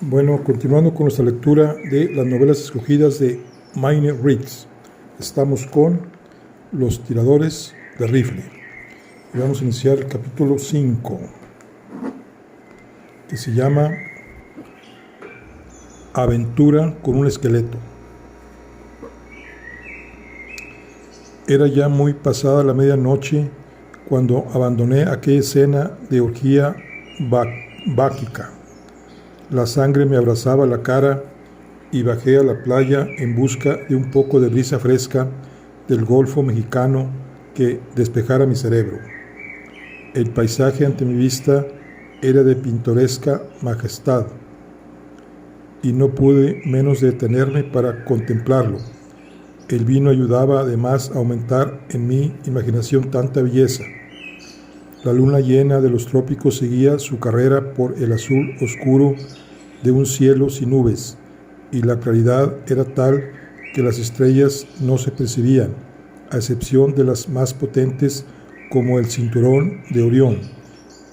Bueno, continuando con nuestra lectura de las novelas escogidas de Mayne Reid, estamos con Los tiradores de rifle. Y vamos a iniciar el capítulo 5, que se llama Aventura con un esqueleto. Era ya muy pasada la medianoche cuando abandoné aquella escena de orgía báquica. La sangre me abrazaba la cara y bajé a la playa en busca de un poco de brisa fresca del Golfo Mexicano que despejara mi cerebro. El paisaje ante mi vista era de pintoresca majestad y no pude menos de detenerme para contemplarlo. El vino ayudaba además a aumentar en mi imaginación tanta belleza. La luna llena de los trópicos seguía su carrera por el azul oscuro de un cielo sin nubes, y la claridad era tal que las estrellas no se percibían, a excepción de las más potentes como el cinturón de Orión,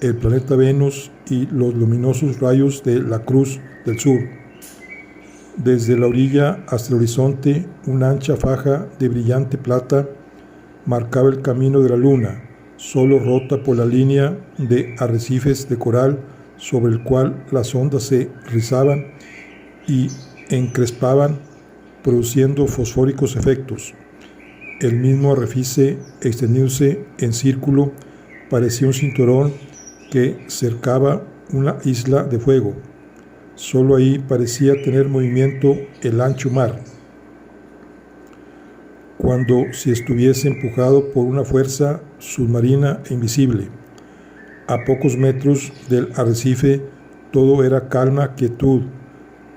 el planeta Venus y los luminosos rayos de la Cruz del Sur. Desde la orilla hasta el horizonte, una ancha faja de brillante plata marcaba el camino de la luna, solo rota por la línea de arrecifes de coral sobre el cual las ondas se rizaban y encrespaban, produciendo fosfóricos efectos. El mismo arrecife, extendiéndose en círculo, parecía un cinturón que cercaba una isla de fuego. Solo ahí parecía tener movimiento el ancho mar, cuando si estuviese empujado por una fuerza submarina e invisible. A pocos metros del arrecife todo era calma quietud,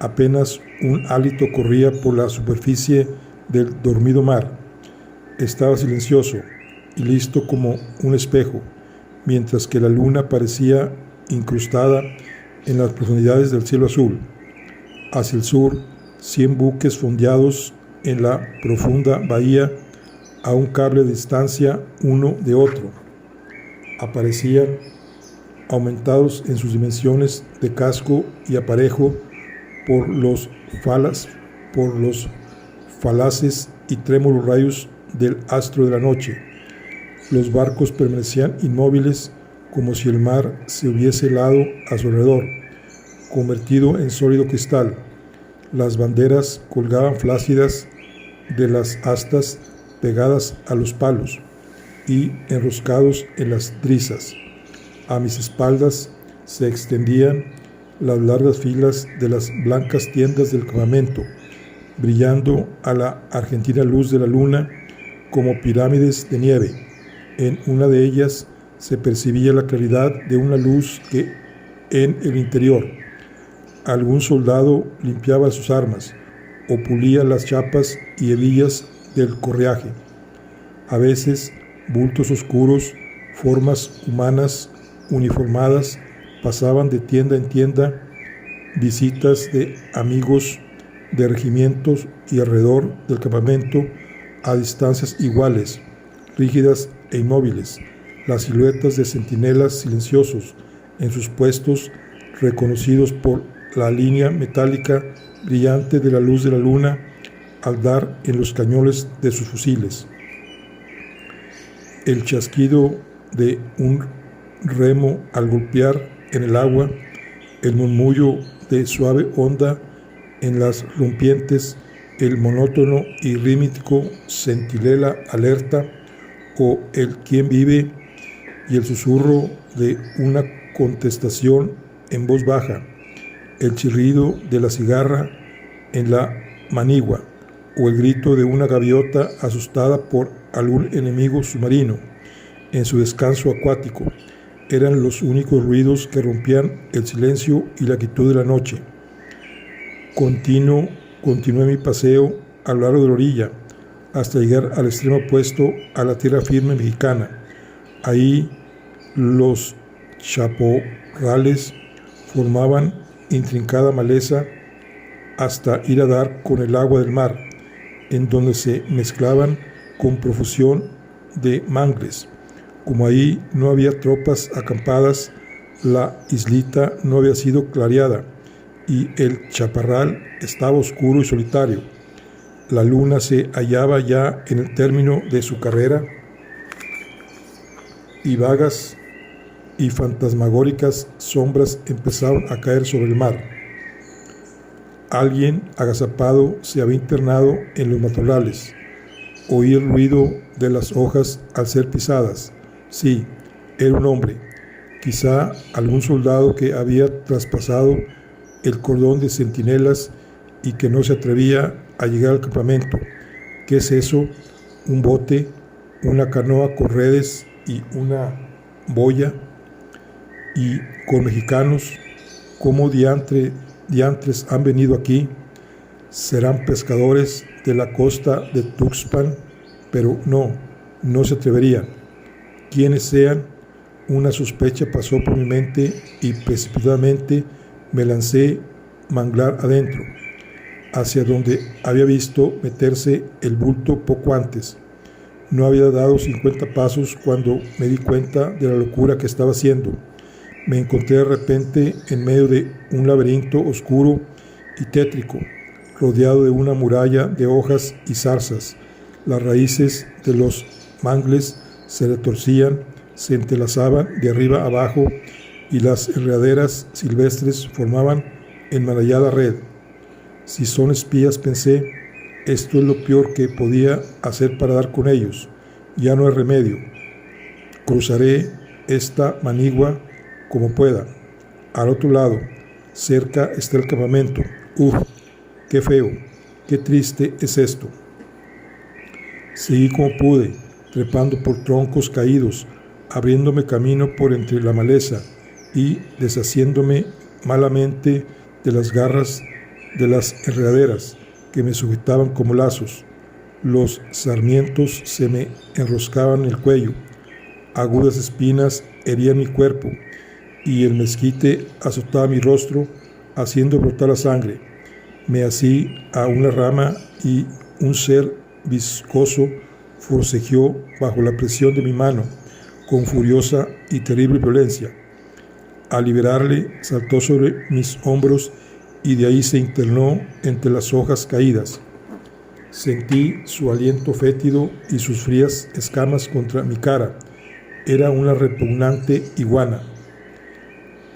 apenas un hálito corría por la superficie del dormido mar. Estaba silencioso y listo como un espejo, mientras que la luna parecía incrustada en las profundidades del cielo azul. Hacia el sur, 100 buques fondeados en la profunda bahía, a un cable de distancia uno de otro, aparecían aumentados en sus dimensiones de casco y aparejo por los falaces y trémulos rayos del astro de la noche. Los barcos permanecían inmóviles, como si el mar se hubiese helado a su alrededor, convertido en sólido cristal. Las banderas colgaban flácidas de las astas pegadas a los palos y enroscados en las drisas. A mis espaldas se extendían las largas filas de las blancas tiendas del campamento, brillando a la argentina luz de la luna como pirámides de nieve. En una de ellas se percibía la claridad de una luz que en el interior algún soldado limpiaba sus armas o pulía las chapas y hebillas del correaje. A veces bultos oscuros, formas humanas uniformadas pasaban de tienda en tienda, visitas de amigos de regimientos, y alrededor del campamento, a distancias iguales, rígidas e inmóviles, las siluetas de centinelas silenciosos en sus puestos, reconocidos por la línea metálica brillante de la luz de la luna al dar en los cañones de sus fusiles. El chasquido de un remo al golpear en el agua, el murmullo de suave onda en las rompientes, el monótono y rítmico centinela alerta o el quién vive, y el susurro de una contestación en voz baja, el chirrido de la cigarra en la manigua o el grito de una gaviota asustada por algún enemigo submarino en su descanso acuático, eran los únicos ruidos que rompían el silencio y la quietud de la noche. Continué mi paseo a lo largo de la orilla hasta llegar al extremo opuesto a la tierra firme mexicana. Ahí los chaparrales formaban intrincada maleza hasta ir a dar con el agua del mar, en donde se mezclaban con profusión de mangles. Como ahí no había tropas acampadas, la islita no había sido clareada y el chaparral estaba oscuro y solitario. La luna se hallaba ya en el término de su carrera y vagas y fantasmagóricas sombras empezaron a caer sobre el mar. Alguien agazapado se había internado en los matorrales. Oí el ruido de las hojas al ser pisadas. Sí, era un hombre, quizá algún soldado que había traspasado el cordón de centinelas y que no se atrevía a llegar al campamento. ¿Qué es eso? ¿Un bote? ¿Una canoa con redes y una boya? ¿Y con mexicanos? ¿Cómo diantres han venido aquí? Serán pescadores de la costa de Tuxpan, pero no se atreverían. Quienes sean, una sospecha pasó por mi mente y precipitadamente me lancé manglar adentro, hacia donde había visto meterse el bulto poco antes. No había dado 50 pasos cuando me di cuenta de la locura que estaba haciendo. Me encontré de repente en medio de un laberinto oscuro y tétrico, rodeado de una muralla de hojas y zarzas. Las raíces de los mangles se retorcían, se entrelazaban de arriba a abajo y las enredaderas silvestres formaban enmarañada red. Si son espías, pensé, esto es lo peor que podía hacer para dar con ellos. Ya no hay remedio. Cruzaré esta manigua como pueda. Al otro lado, cerca está el campamento. ¡Uf! ¡Qué feo! ¡Qué triste es esto! Seguí como pude, trepando por troncos caídos, abriéndome camino por entre la maleza y deshaciéndome malamente de las garras de las enredaderas que me sujetaban como lazos. Los sarmientos se me enroscaban en el cuello, agudas espinas herían mi cuerpo y el mezquite azotaba mi rostro, haciendo brotar la sangre. Me así a una rama y un ser viscoso forcejeó bajo la presión de mi mano, con furiosa y terrible violencia. Al liberarle, saltó sobre mis hombros y de ahí se internó entre las hojas caídas. Sentí su aliento fétido y sus frías escamas contra mi cara. Era una repugnante iguana.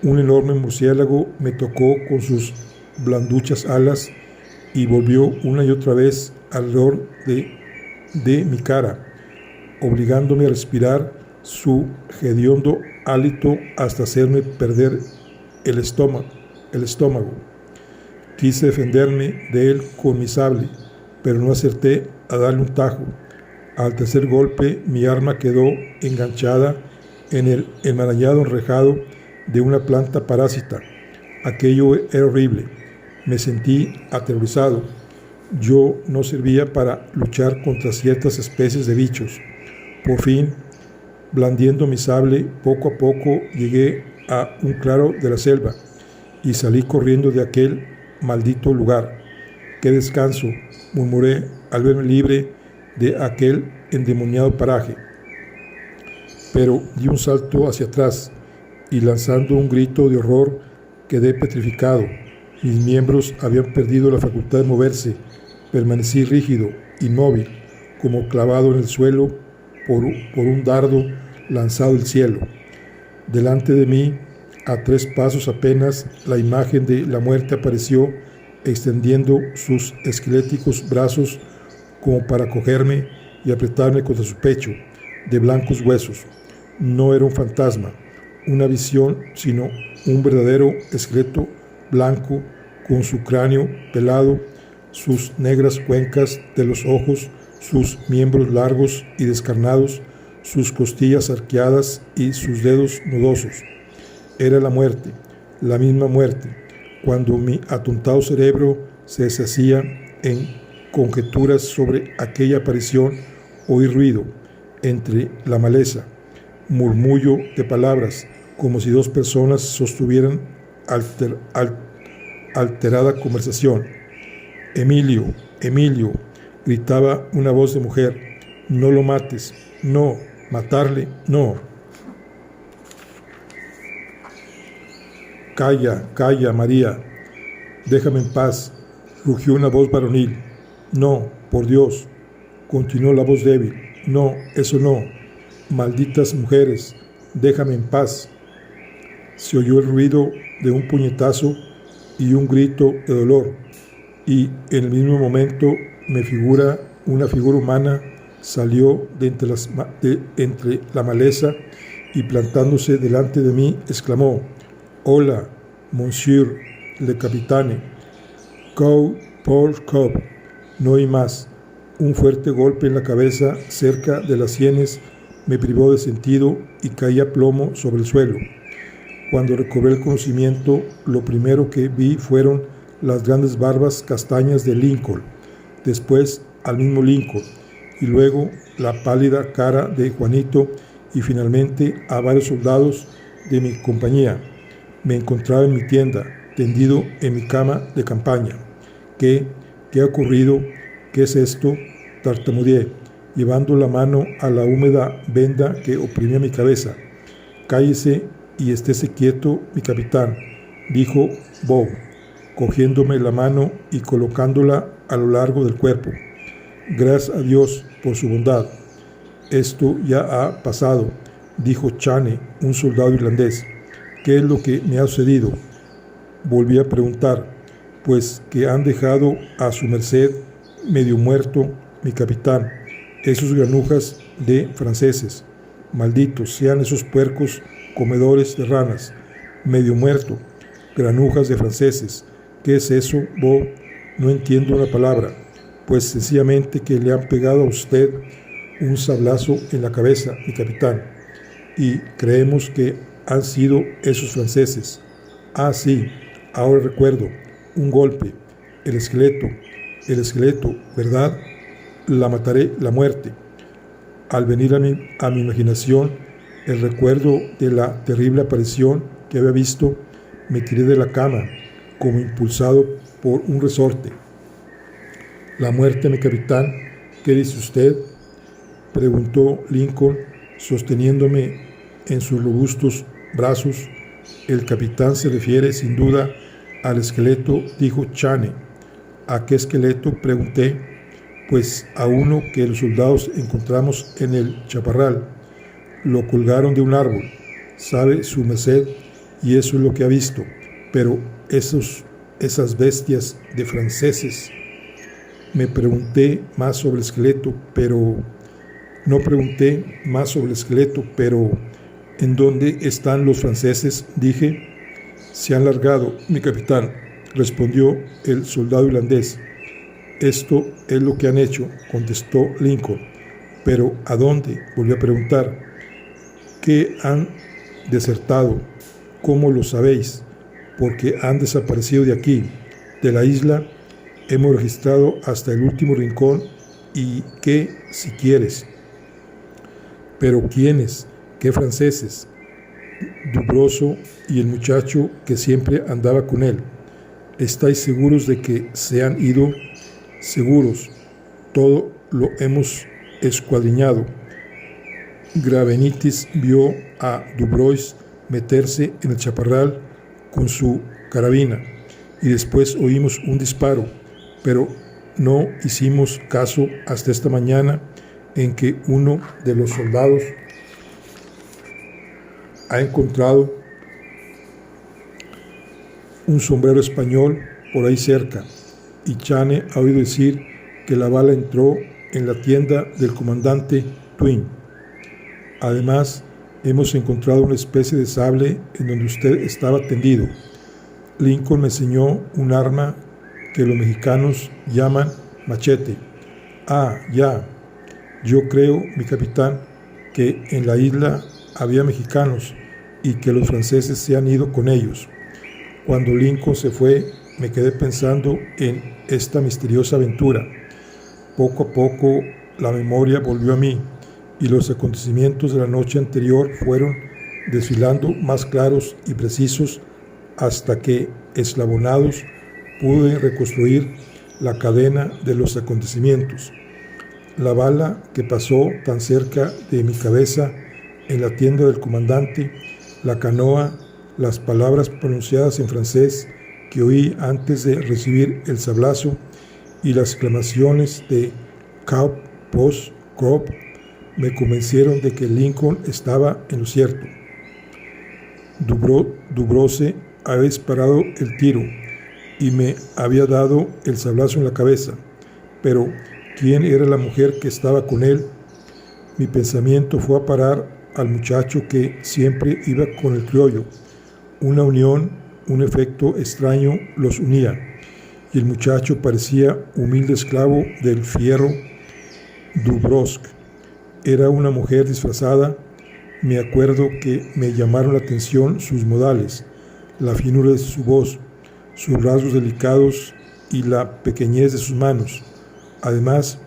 Un enorme murciélago me tocó con sus blanduchas alas y volvió una y otra vez alrededor de mi cara, obligándome a respirar su hediondo hálito hasta hacerme perder el estómago. Quise defenderme de él con mi sable, pero no acerté a darle un tajo. Al tercer golpe, mi arma quedó enganchada en el enmarañado enrejado de una planta parásita. Aquello era horrible. Me sentí aterrorizado. Yo no servía para luchar contra ciertas especies de bichos. Por fin, blandiendo mi sable, poco a poco llegué a un claro de la selva y salí corriendo de aquel maldito lugar. ¡Qué descanso!, murmuré al verme libre de aquel endemoniado paraje. Pero di un salto hacia atrás y lanzando un grito de horror quedé petrificado. Mis miembros habían perdido la facultad de moverse. Permanecí rígido, inmóvil, como clavado en el suelo por un dardo lanzado del cielo. Delante de mí, a 3 pasos apenas, la imagen de la muerte apareció, extendiendo sus esqueléticos brazos como para cogerme y apretarme contra su pecho, de blancos huesos. No era un fantasma, una visión, sino un verdadero esqueleto blanco con su cráneo pelado, sus negras cuencas de los ojos, sus miembros largos y descarnados, sus costillas arqueadas y sus dedos nudosos. Era la muerte, la misma muerte. Cuando mi atontado cerebro se deshacía en conjeturas sobre aquella aparición, oí ruido entre la maleza, murmullo de palabras, como si 2 personas sostuvieran alterada conversación. Emilio, Emilio, gritaba una voz de mujer, no lo mates, no, matarle, no. Calla, calla, María. déjame en paz, rugió una voz varonil. No, por Dios, continuó la voz débil. No, eso no. Malditas mujeres, déjame en paz. Se oyó el ruido de un puñetazo y un grito de dolor, y en el mismo momento una figura humana salió de entre la maleza y plantándose delante de mí exclamó: «Hola, monsieur le capitaine, cow por cow». No oí más. Un fuerte golpe en la cabeza cerca de las sienes me privó de sentido y caí a plomo sobre el suelo. Cuando recobré el conocimiento, lo primero que vi fueron las grandes barbas castañas de Lincoln, después al mismo Lincoln, y luego la pálida cara de Juanito, y finalmente a varios soldados de mi compañía. Me encontraba en mi tienda, tendido en mi cama de campaña. ¿Qué ha ocurrido? ¿Qué es esto?, tartamudeé, llevando la mano a la húmeda venda que oprimía mi cabeza. «Cállese y estése quieto, mi capitán», dijo Bob, cogiéndome la mano y colocándola a lo largo del cuerpo. «Gracias a Dios por su bondad. Esto ya ha pasado», dijo Chane, un soldado irlandés. «¿Qué es lo que me ha sucedido?», volví a preguntar. «Pues que han dejado a su merced medio muerto, mi capitán, esos granujas de franceses. Malditos sean esos puercos comedores de ranas. Medio muerto, granujas de franceses. ¿Qué es eso, Bob? No entiendo una palabra». «Pues sencillamente que le han pegado a usted un sablazo en la cabeza, mi capitán, y creemos que han sido esos franceses». «Ah, sí, ahora recuerdo, un golpe, el esqueleto, ¿verdad? La mataré, la muerte». Al venir a mi imaginación el recuerdo de la terrible aparición que había visto, me tiré de la cama, como impulsado por un resorte. «La muerte, mi capitán, ¿qué dice usted?», preguntó Lincoln, sosteniéndome en sus robustos brazos. «El capitán se refiere sin duda al esqueleto», dijo Chane. «¿A qué esqueleto?», pregunté. «Pues a uno que los soldados encontramos en el chaparral. Lo colgaron de un árbol, sabe su merced, y eso es lo que ha visto. Pero esas bestias de franceses». No pregunté más sobre el esqueleto, pero «¿en dónde están los franceses?», dije. «Se han largado, mi capitán», respondió el soldado irlandés. «Esto es lo que han hecho», contestó Lincoln. «¿Pero a dónde?», volví a preguntar. «¿Qué han desertado? ¿Cómo lo sabéis?». «Porque han desaparecido de aquí, de la isla. Hemos registrado hasta el último rincón. ¿Y qué, si quieres?». «¿Pero quiénes? ¿Qué franceses?». «Dubroso y el muchacho que siempre andaba con él». «¿Estáis seguros de que se han ido?». «Seguros. Todo lo hemos escuadriñado». Gravenitis vio a Dubrois meterse en el chaparral con su carabina, y después oímos un disparo, pero no hicimos caso hasta esta mañana, en que uno de los soldados ha encontrado un sombrero español por ahí cerca, y Chane ha oído decir que la bala entró en la tienda del comandante Twin. Además, hemos encontrado una especie de sable en donde usted estaba tendido. Lincoln me enseñó un arma que los mexicanos llaman machete. «Ah, ya. Yo creo, mi capitán, que en la isla había mexicanos y que los franceses se han ido con ellos». Cuando Lincoln se fue, me quedé pensando en esta misteriosa aventura. Poco a poco la memoria volvió a mí, y los acontecimientos de la noche anterior fueron desfilando más claros y precisos, hasta que, eslabonados, pude reconstruir la cadena de los acontecimientos. La bala que pasó tan cerca de mi cabeza en la tienda del comandante, la canoa, las palabras pronunciadas en francés que oí antes de recibir el sablazo y las exclamaciones de Cobb, Post, Crop me convencieron de que Lincoln estaba en lo cierto. Dubrose había disparado el tiro y me había dado el sablazo en la cabeza, pero ¿quién era la mujer que estaba con él? Mi pensamiento fue a parar al muchacho que siempre iba con el criollo. Una unión, un efecto extraño los unía, y el muchacho parecía humilde esclavo del fiero Dubrovsk. Era una mujer disfrazada. Me acuerdo que me llamaron la atención sus modales, la finura de su voz, sus rasgos delicados y la pequeñez de sus manos. Además,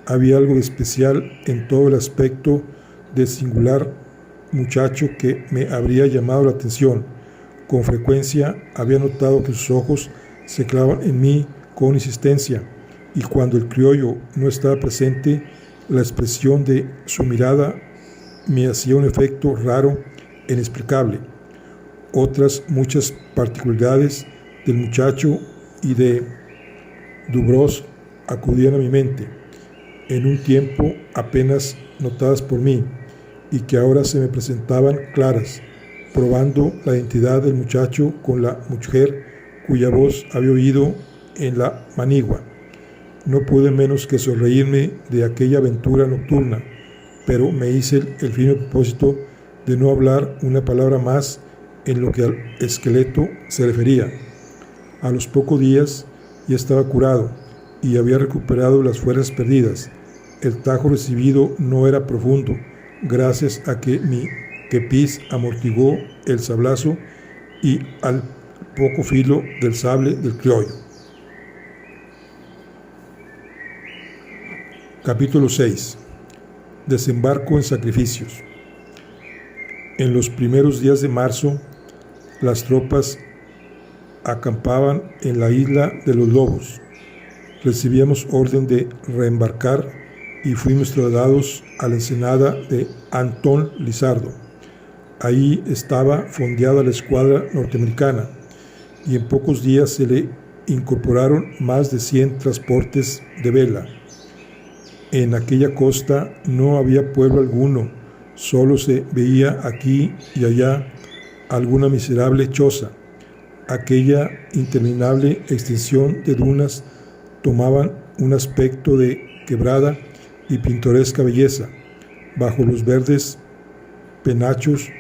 había algo de especial en todo el aspecto del singular muchacho que me habría llamado la atención. Con frecuencia había notado que sus ojos se clavaban en mí con insistencia, y cuando el criollo no estaba presente, la expresión de su mirada me hacía un efecto raro e inexplicable. Otras muchas particularidades del muchacho y de Dubrovsk acudían a mi mente, en un tiempo apenas notadas por mí, y que ahora se me presentaban claras, probando la identidad del muchacho con la mujer cuya voz había oído en la manigua. No pude menos que sonreírme de aquella aventura nocturna, pero me hice el firme propósito de no hablar una palabra más en lo que al esqueleto se refería. A los pocos días ya estaba curado y había recuperado las fuerzas perdidas. El tajo recibido no era profundo, gracias a que mi kepis amortiguó el sablazo y al poco filo del sable del criollo. Capítulo 6. Desembarco en sacrificios. En los primeros días de marzo, las tropas acampaban en la isla de los Lobos. Recibíamos orden de reembarcar y fuimos trasladados a la ensenada de Antón Lizardo. Ahí estaba fondeada la escuadra norteamericana y en pocos días se le incorporaron más de 100 transportes de vela. En aquella costa no había pueblo alguno, solo se veía aquí y allá alguna miserable choza. Aquella interminable extensión de dunas tomaban un aspecto de quebrada y pintoresca belleza, bajo los verdes penachos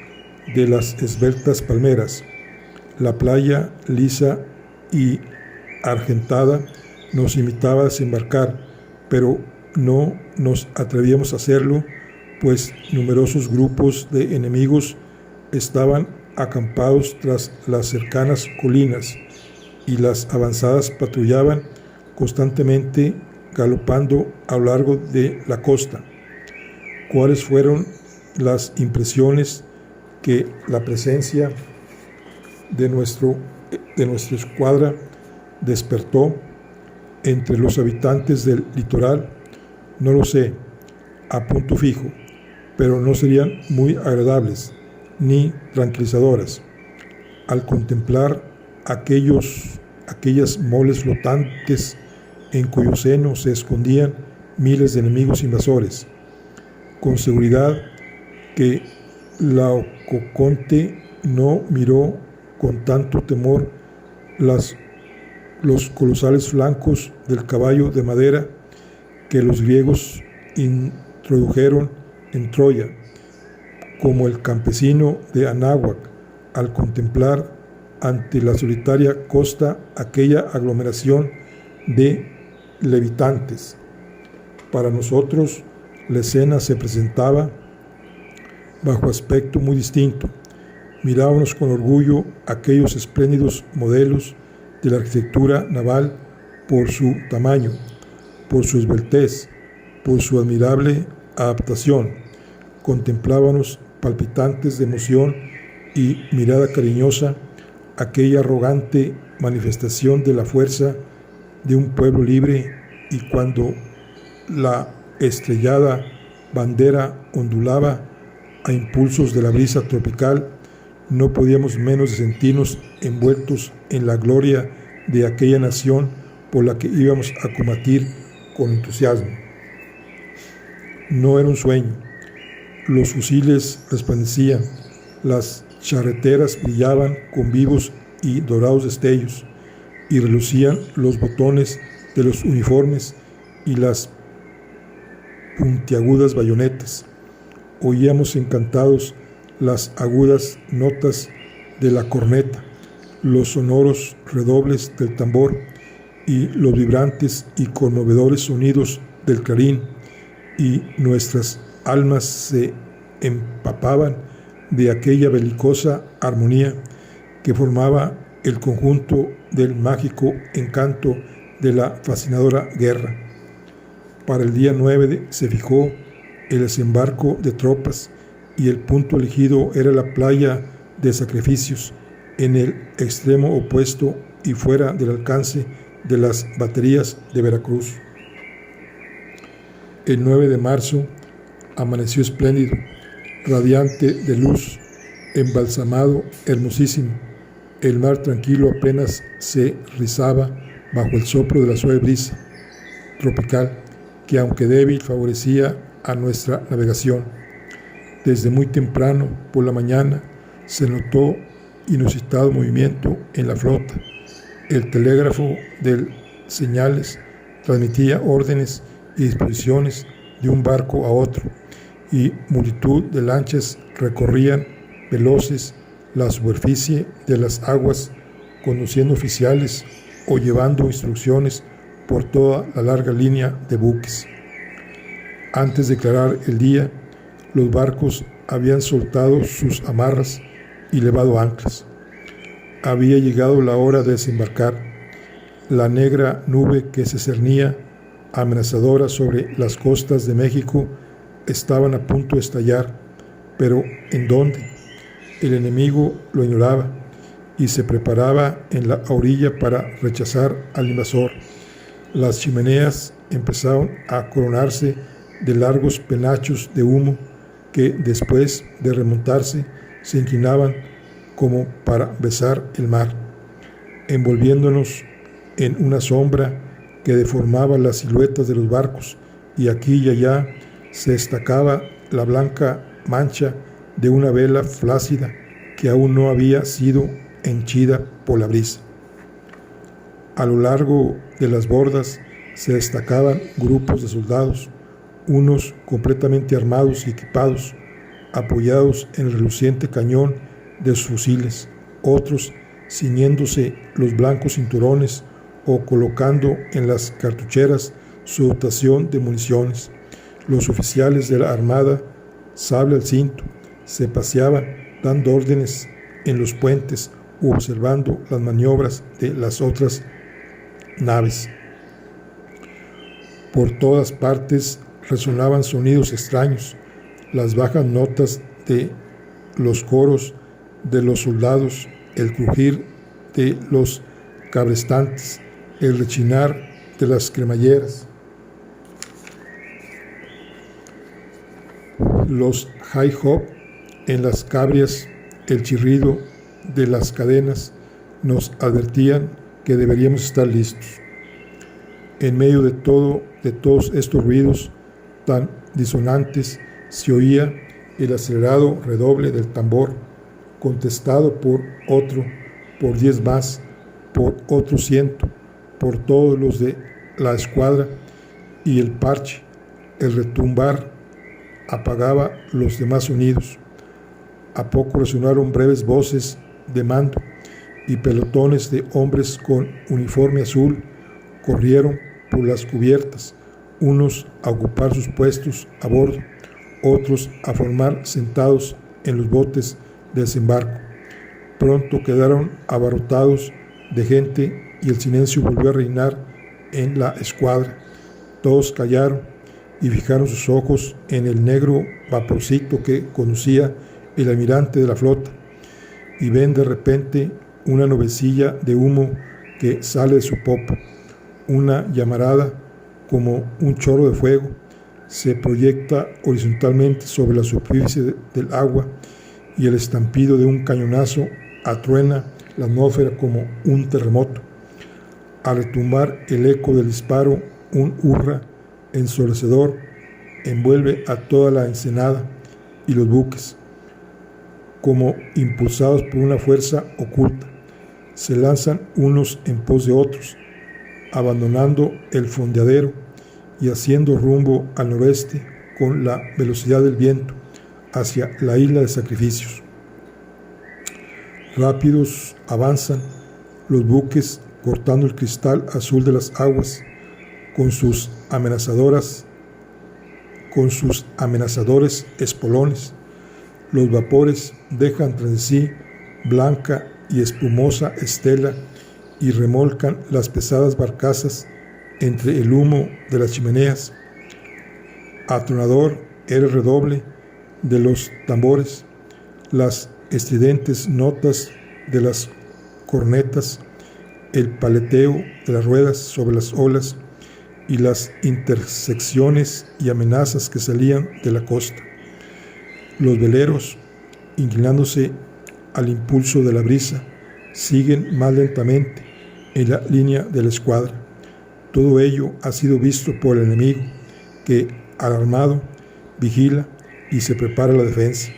de las esbeltas palmeras. La playa, lisa y argentada, nos invitaba a desembarcar, pero no nos atrevíamos a hacerlo, pues numerosos grupos de enemigos estaban acampados tras las cercanas colinas y las avanzadas patrullaban constantemente galopando a lo largo de la costa. ¿Cuáles fueron las impresiones que la presencia de nuestra escuadra despertó entre los habitantes del litoral? No lo sé, a punto fijo, pero no serían muy agradables ni tranquilizadoras. Al contemplar aquellas moles flotantes en cuyo seno se escondían miles de enemigos invasores, con seguridad que Laocoonte no miró con tanto temor los colosales flancos del caballo de madera que los griegos introdujeron en Troya, como el campesino de Anáhuac al contemplar ante la solitaria costa aquella aglomeración de levitantes. Para nosotros la escena se presentaba bajo aspecto muy distinto. Mirábamos con orgullo aquellos espléndidos modelos de la arquitectura naval por su tamaño, por su esbeltez, por su admirable adaptación. Contemplábamos palpitantes de emoción y mirada cariñosa aquella arrogante manifestación de la fuerza de un pueblo libre, y cuando la estrellada bandera ondulaba a impulsos de la brisa tropical, no podíamos menos de sentirnos envueltos en la gloria de aquella nación por la que íbamos a combatir con entusiasmo. No era un sueño. Los fusiles resplandecían, las charreteras brillaban con vivos y dorados destellos, y relucían los botones de los uniformes y las puntiagudas bayonetas. Oíamos encantados las agudas notas de la corneta, los sonoros redobles del tambor y los vibrantes y conmovedores sonidos del clarín, y nuestras almas se empapaban de aquella belicosa armonía que formaba el conjunto del mágico encanto de la fascinadora guerra. Para el día 9 se fijó el desembarco de tropas y el punto elegido era la playa de Sacrificios, en el extremo opuesto y fuera del alcance de las baterías de Veracruz. El 9 de marzo amaneció espléndido, radiante de luz, embalsamado, hermosísimo. El mar tranquilo apenas se rizaba bajo el soplo de la suave brisa tropical, que aunque débil favorecía a nuestra navegación. Desde muy temprano por la mañana se notó inusitado movimiento en la flota. El telégrafo de señales transmitía órdenes y disposiciones de un barco a otro, y multitud de lanchas recorrían veloces la superficie de las aguas, conduciendo oficiales o llevando instrucciones por toda la larga línea de buques. Antes de declarar el día, los barcos habían soltado sus amarras y levado anclas. Había llegado la hora de desembarcar. La negra nube que se cernía amenazadora sobre las costas de México estaban a punto de estallar, pero ¿en dónde? El enemigo lo ignoraba y se preparaba en la orilla para rechazar al invasor. Las chimeneas empezaron a coronarse de largos penachos de humo que, después de remontarse, se inclinaban como para besar el mar, envolviéndonos en una sombra que deformaba las siluetas de los barcos, y aquí y allá se destacaba la blanca mancha de una vela flácida que aún no había sido henchida por la brisa. A lo largo de las bordas se destacaban grupos de soldados, unos completamente armados y equipados, apoyados en el reluciente cañón de sus fusiles, otros ciñéndose los blancos cinturones o colocando en las cartucheras su dotación de municiones. Los oficiales de la armada, sable al cinto, se paseaban dando órdenes en los puentes u observando las maniobras de las otras naves. Por todas partes resonaban sonidos extraños, las bajas notas de los coros de los soldados, el crujir de los cabrestantes, el rechinar de las cremalleras, los high-hop en las cabrias, el chirrido de las cadenas nos advertían que deberíamos estar listos. En medio de todos estos ruidos tan disonantes, se oía el acelerado redoble del tambor, contestado por otro, por 10 más, por otro 100, por todos los de la escuadra, y el parche, el retumbar, apagaba los demás sonidos. A poco resonaron breves voces de mando, y pelotones de hombres con uniforme azul corrieron por las cubiertas, unos a ocupar sus puestos a bordo, otros a formar sentados en los botes de desembarco. Pronto quedaron abarrotados de gente y el silencio volvió a reinar en la escuadra. Todos callaron y fijaron sus ojos en el negro vaporcito que conducía el almirante de la flota, y ven de repente una nubecilla de humo que sale de su popa. Una llamarada, como un chorro de fuego, se proyecta horizontalmente sobre la superficie del agua, y el estampido de un cañonazo atruena la atmósfera como un terremoto. Al retumbar el eco del disparo, un hurra ensordecedor envuelve a toda la ensenada y los buques, como impulsados por una fuerza oculta, se lanzan unos en pos de otros, abandonando el fondeadero y haciendo rumbo al noroeste con la velocidad del viento hacia la isla de sacrificios. Rápidos avanzan los buques cortando el cristal azul de las aguas con sus amenazadores espolones. Los vapores dejan tras sí blanca y espumosa estela y remolcan las pesadas barcazas entre el humo de las chimeneas. Atronador era el redoble de los tambores, las estridentes notas de las cornetas, el paleteo de las ruedas sobre las olas y las intersecciones y amenazas que salían de la costa. Los veleros, inclinándose al impulso de la brisa, siguen más lentamente en la línea de la escuadra. Todo ello ha sido visto por el enemigo, que, alarmado, vigila y se prepara la defensa.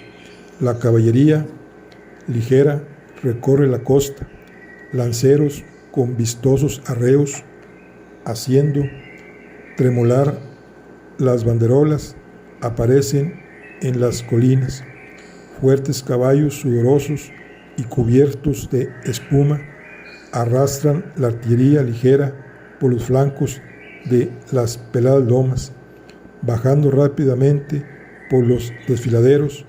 La caballería ligera recorre la costa, lanceros con vistosos arreos, haciendo tremolar las banderolas, aparecen en las colinas. Fuertes caballos sudorosos y cubiertos de espuma arrastran la artillería ligera por los flancos de las peladas lomas, bajando rápidamente por los desfiladeros,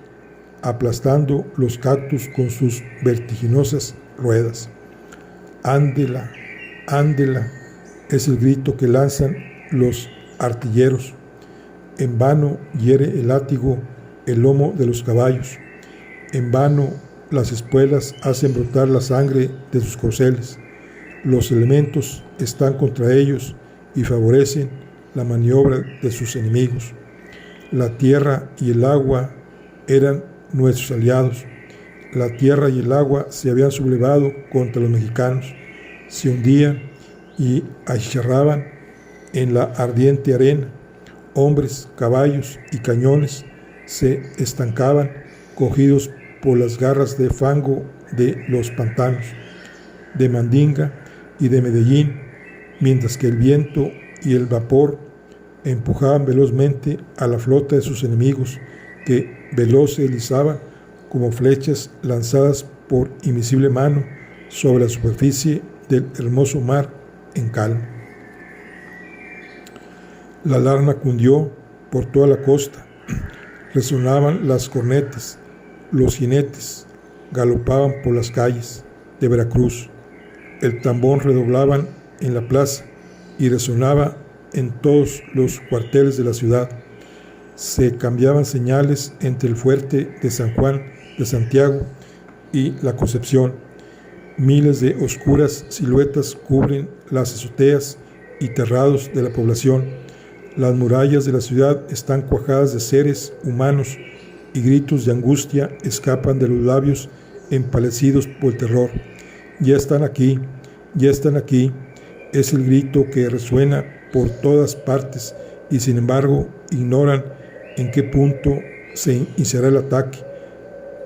aplastando los cactus con sus vertiginosas ruedas. Ándela, ándela, es el grito que lanzan los artilleros. En vano hiere el látigo el lomo de los caballos. En vano las espuelas hacen brotar la sangre de sus corceles. Los elementos están contra ellos y favorecen la maniobra de sus enemigos. La tierra y el agua eran nuestros aliados. La tierra y el agua se habían sublevado contra los mexicanos, se hundían y achicharraban en la ardiente arena. Hombres, caballos y cañones se estancaban, cogidos por las garras de fango de los pantanos, de Mandinga y de Medellín, mientras que el viento y el vapor empujaban velozmente a la flota de sus enemigos, que veloz se deslizaban como flechas lanzadas por invisible mano sobre la superficie del hermoso mar en calma. La alarma cundió por toda la costa, resonaban las cornetas, los jinetes galopaban por las calles de Veracruz, el tambor redoblaban en la plaza y resonaba en todos los cuarteles de la ciudad. Se cambiaban señales entre el fuerte de San Juan de Santiago y la Concepción. Miles de oscuras siluetas cubren las azoteas y terrados de la población. Las murallas de la ciudad están cuajadas de seres humanos y gritos de angustia escapan de los labios empalidecidos por el terror. Ya están aquí, es el grito que resuena por todas partes y sin embargo ignoran en qué punto se iniciará el ataque,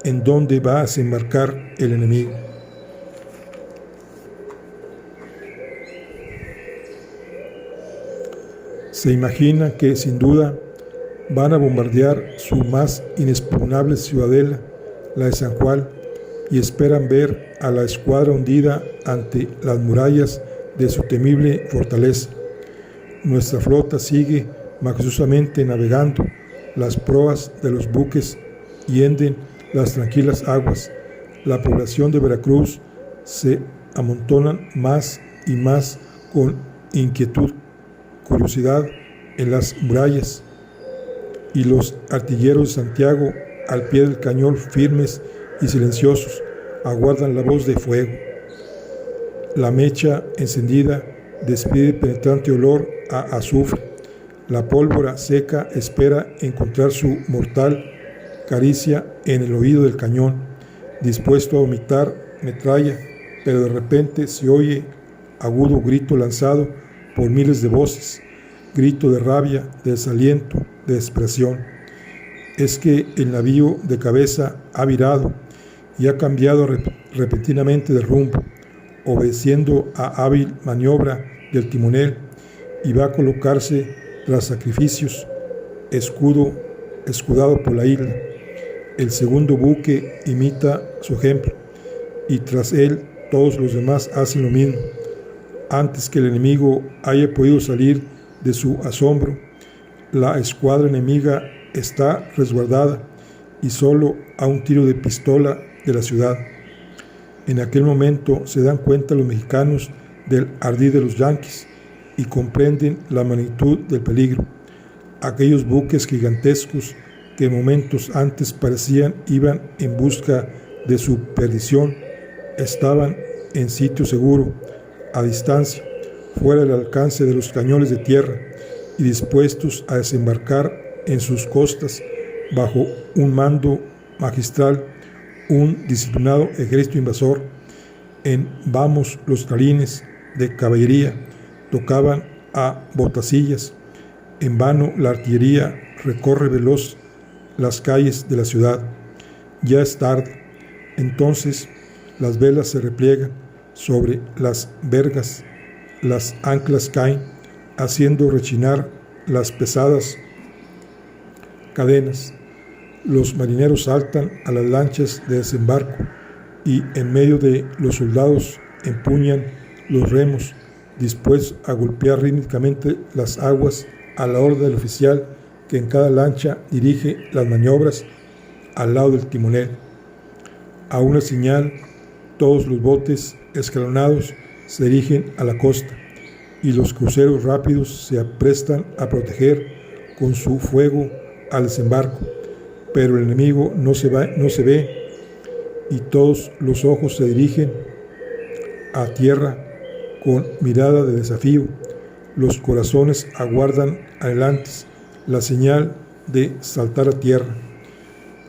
en dónde va a desembarcar el enemigo. Se imagina que sin duda van a bombardear su más inexpugnable ciudadela, la de San Juan, y esperan ver a la escuadra hundida ante las murallas de su temible fortaleza. Nuestra flota sigue majestuosamente navegando, las proas de los buques hienden las tranquilas aguas. La población de Veracruz se amontona más y más con inquietud, curiosidad en las murallas, y los artilleros de Santiago, al pie del cañón, firmes y silenciosos, aguardan la voz de fuego. La mecha encendida despide penetrante olor a azufre. La pólvora seca espera encontrar su mortal caricia en el oído del cañón, dispuesto a vomitar metralla, pero de repente se oye agudo grito lanzado por miles de voces, grito de rabia, de desaliento, de desesperación. Es que el navío de cabeza ha virado y ha cambiado repentinamente de rumbo, obedeciendo a hábil maniobra del timonel, y va a colocarse tras sacrificios, escudado por la isla. El segundo buque imita su ejemplo, y tras él todos los demás hacen lo mismo. Antes que el enemigo haya podido salir de su asombro, la escuadra enemiga está resguardada y solo a un tiro de pistola de la ciudad. En aquel momento se dan cuenta los mexicanos del ardid de los yanquis y comprenden la magnitud del peligro. Aquellos buques gigantescos que momentos antes parecían iban en busca de su perdición, estaban en sitio seguro, a distancia, fuera del alcance de los cañones de tierra y dispuestos a desembarcar en sus costas bajo un mando magistral, un disciplinado ejército invasor. En vamos los clarines de caballería tocaban a botacillas. En vano la artillería recorre veloz las calles de la ciudad. Ya es tarde. Entonces las velas se repliegan sobre las vergas, las anclas caen, haciendo rechinar las pesadas cadenas. Los marineros saltan a las lanchas de desembarco y en medio de los soldados empuñan los remos, dispuestos a golpear rítmicamente las aguas a la orden del oficial que en cada lancha dirige las maniobras al lado del timonel. A una señal, todos los botes escalonados se dirigen a la costa y los cruceros rápidos se aprestan a proteger con su fuego al desembarco, pero el enemigo no se ve y todos los ojos se dirigen a tierra con mirada de desafío. Los corazones aguardan adelantes la señal de saltar a tierra.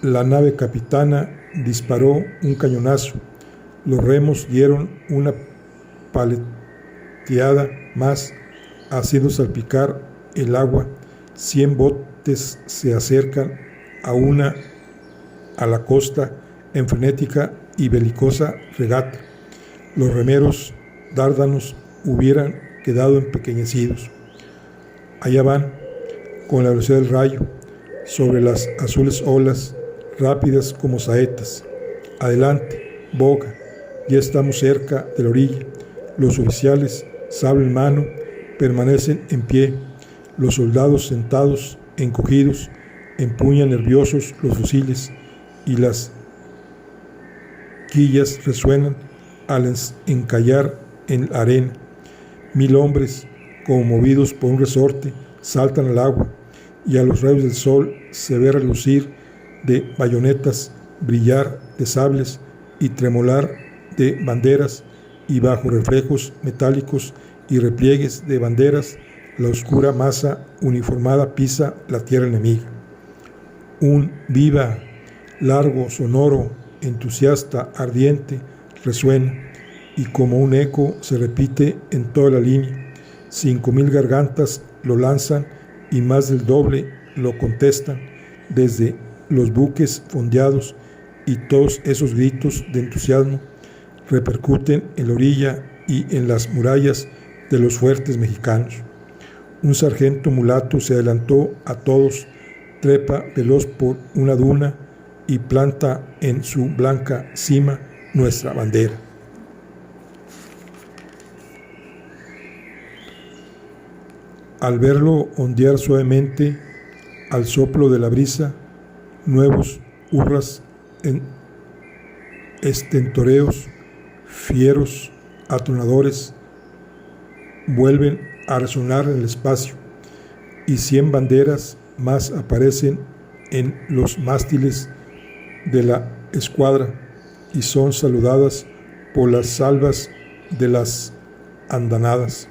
La nave capitana disparó un cañonazo. Los remos dieron una paleteada más, haciendo salpicar el agua. 100 botes se acercan a la costa en frenética y belicosa regata. Los remeros dárdanos hubieran quedado empequeñecidos. Allá van, con la velocidad del rayo, sobre las azules olas, rápidas como saetas. Adelante, boga, ya estamos cerca de la orilla. Los oficiales, sable en mano, permanecen en pie. Los soldados sentados, encogidos, empuñan nerviosos los fusiles y las quillas resuenan al encallar en la arena. 1000 hombres, como movidos por un resorte, saltan al agua y a los rayos del sol se ve relucir de bayonetas, brillar de sables y tremolar de banderas, y bajo reflejos metálicos y repliegues de banderas la oscura masa uniformada pisa la tierra enemiga. Un viva, largo, sonoro, entusiasta, ardiente, resuena, y como un eco se repite en toda la línea. 5000 gargantas lo lanzan y más del doble lo contestan desde los buques fondeados, y todos esos gritos de entusiasmo repercuten en la orilla y en las murallas de los fuertes mexicanos. Un sargento mulato se adelantó a todos, trepa veloz por una duna y planta en su blanca cima nuestra bandera. Al verlo ondear suavemente al soplo de la brisa, nuevos hurras en estentoreos fieros, atronadores, vuelven a resonar en el espacio, y 100 banderas más aparecen en los mástiles de la escuadra y son saludadas por las salvas de las andanadas.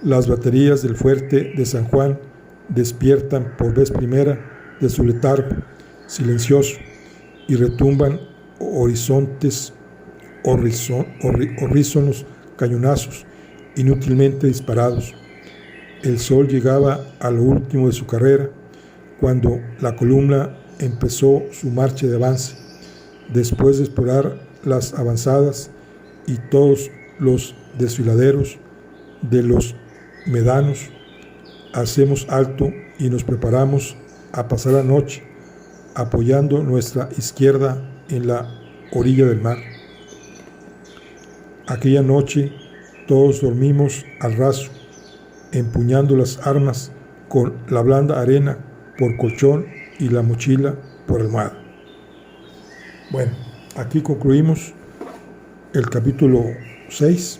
Las baterías del fuerte de San Juan despiertan por vez primera de su letargo silencioso, y retumban horizontes, horrísonos cañonazos, inútilmente disparados. El sol llegaba a lo último de su carrera, cuando la columna empezó su marcha de avance. Después de explorar las avanzadas y todos los desfiladeros de los médanos, hacemos alto y nos preparamos a pasar la noche, apoyando nuestra izquierda en la orilla del mar. Aquella noche todos dormimos al raso, empuñando las armas con la blanda arena por colchón y la mochila por almohada. Bueno, aquí concluimos el capítulo 6.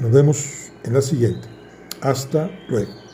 Nos vemos en la siguiente. Hasta luego.